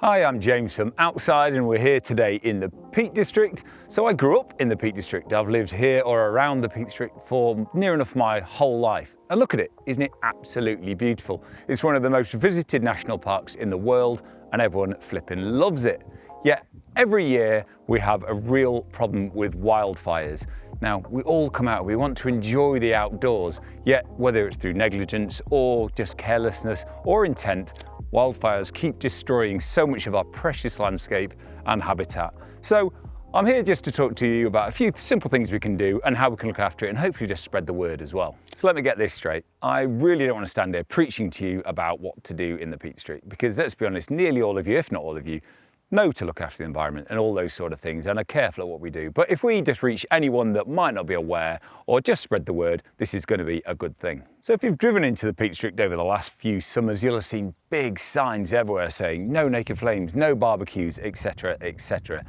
Hi, I'm James from Outside and we're here today in the Peak District. So I grew up in the Peak District. I've lived here or around the Peak District for near enough my whole life. And look at it, isn't it absolutely beautiful? It's one of the most visited national parks in the world and everyone flipping loves it. Yet every year we have a real problem with wildfires. Now, we all come out, we want to enjoy the outdoors, yet whether it's through negligence or just carelessness or intent, wildfires keep destroying so much of our precious landscape and habitat. So I'm here just to talk to you about a few simple things we can do and how we can look after it and hopefully just spread the word as well. So let me get this straight. I really don't want to stand here preaching to you about what to do in the Peak District because let's be honest, nearly all of you, if not all of you, know to look after the environment and all those sort of things and are careful at what we do. But if we just reach anyone that might not be aware or just spread the word, this is going to be a good thing. So if you've driven into the Peak District over the last few summers, you'll have seen big signs everywhere saying no naked flames, no barbecues, etc, etc.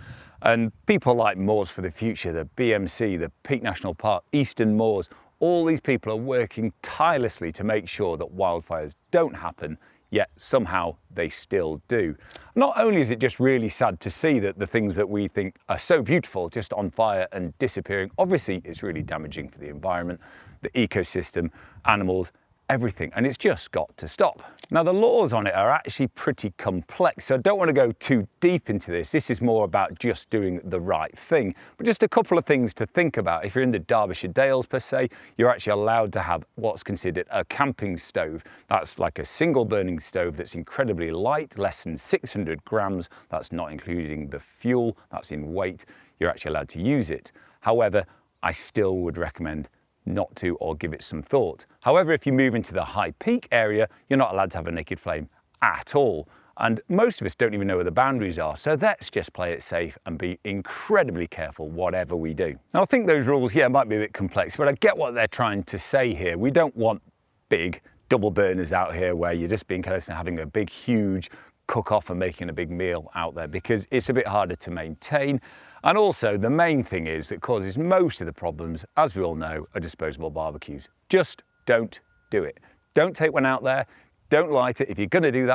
And people like Moors for the Future, the BMC, the Peak National Park, Eastern Moors, all these people are working tirelessly to make sure that wildfires don't happen, yet somehow they still do. Not only is it just really sad to see that the things that we think are so beautiful just on fire and disappearing, obviously it's really damaging for the environment, the ecosystem, animals, everything, and it's just got to stop. Now the laws on it are actually pretty complex, so I don't want to go too deep into this. This is more about just doing the right thing. But just a couple of things to think about. If you're in the Derbyshire Dales per se, you're actually allowed to have what's considered a camping stove. That's like a single burning stove that's incredibly light, less than 600 grams. That's not including the fuel, that's in weight. You're actually allowed to use it. However, I still would recommend not to or give it some thought. However, if you move into the high peak area, you're not allowed to have a naked flame at all. And most of us don't even know where the boundaries are. So let's just play it safe and be incredibly careful whatever we do. Now I think those rules, might be a bit complex, but I get what they're trying to say here. We don't want big double burners out here where you're just being close and having a big, huge cook off and making a big meal out there because it's a bit harder to maintain. And also the main thing is that causes most of the problems, as we all know, are disposable barbecues. Just don't do it. Don't take one out there. Don't light it. If you're going to do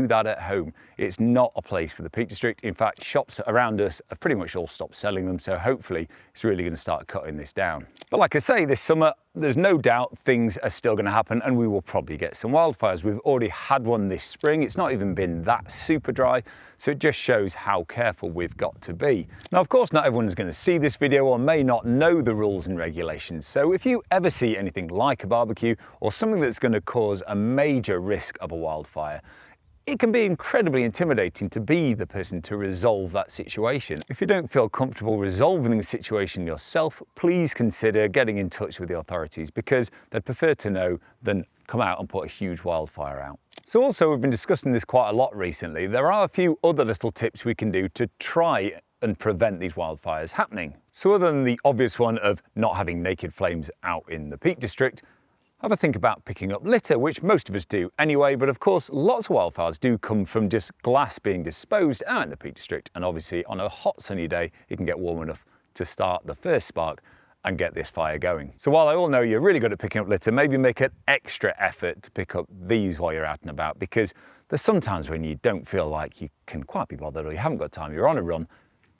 that at home. It's not a place for the Peak District. In fact, shops around us have pretty much all stopped selling them, so hopefully it's really going to start cutting this down. But like I say, this summer, there's no doubt things are still going to happen and we will probably get some wildfires. We've already had one this spring. It's not even been that super dry, so it just shows how careful we've got to be. Now, of course, not everyone is going to see this video or may not know the rules and regulations. So if you ever see anything like a barbecue or something that's going to cause a major risk of a wildfire, it can be incredibly intimidating to be the person to resolve that situation. If you don't feel comfortable resolving the situation yourself, please consider getting in touch with the authorities because they'd prefer to know than come out and put a huge wildfire out. So also, we've been discussing this quite a lot recently. There are a few other little tips we can do to try and prevent these wildfires happening. So other than the obvious one of not having naked flames out in the Peak District, have a think about picking up litter, which most of us do anyway, but of course lots of wildfires do come from just glass being disposed out in the Peak District, and obviously on a hot sunny day it can get warm enough to start the first spark and get this fire going. So while I all know you're really good at picking up litter, maybe make an extra effort to pick up these while you're out and about, because there's sometimes when you don't feel like you can quite be bothered or you haven't got time, you're on a run.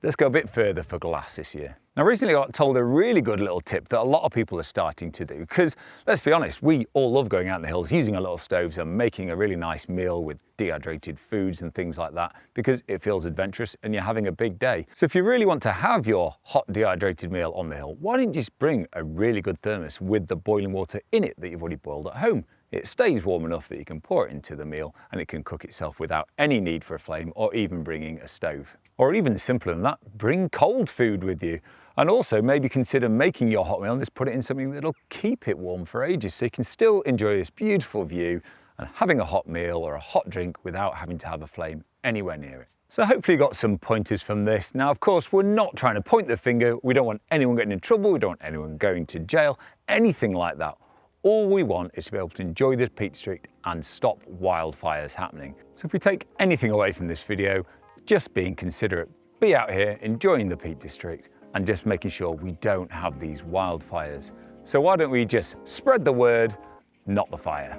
Let's go a bit further for glass this year. Now recently I got told a really good little tip that a lot of people are starting to do, because let's be honest, we all love going out in the hills, using our little stoves and making a really nice meal with dehydrated foods and things like that, because it feels adventurous and you're having a big day. So if you really want to have your hot dehydrated meal on the hill, why don't you just bring a really good thermos with the boiling water in it that you've already boiled at home? It stays warm enough that you can pour it into the meal and it can cook itself without any need for a flame or even bringing a stove. Or even simpler than that, bring cold food with you. And also maybe consider making your hot meal and just put it in something that'll keep it warm for ages so you can still enjoy this beautiful view and having a hot meal or a hot drink without having to have a flame anywhere near it. So hopefully you got some pointers from this. Now, of course, we're not trying to point the finger. We don't want anyone getting in trouble. We don't want anyone going to jail, anything like that. All we want is to be able to enjoy this Peak District and stop wildfires happening. So if we take anything away from this video, just being considerate, be out here enjoying the Peak District and just making sure we don't have these wildfires. So why don't we just spread the word, not the fire?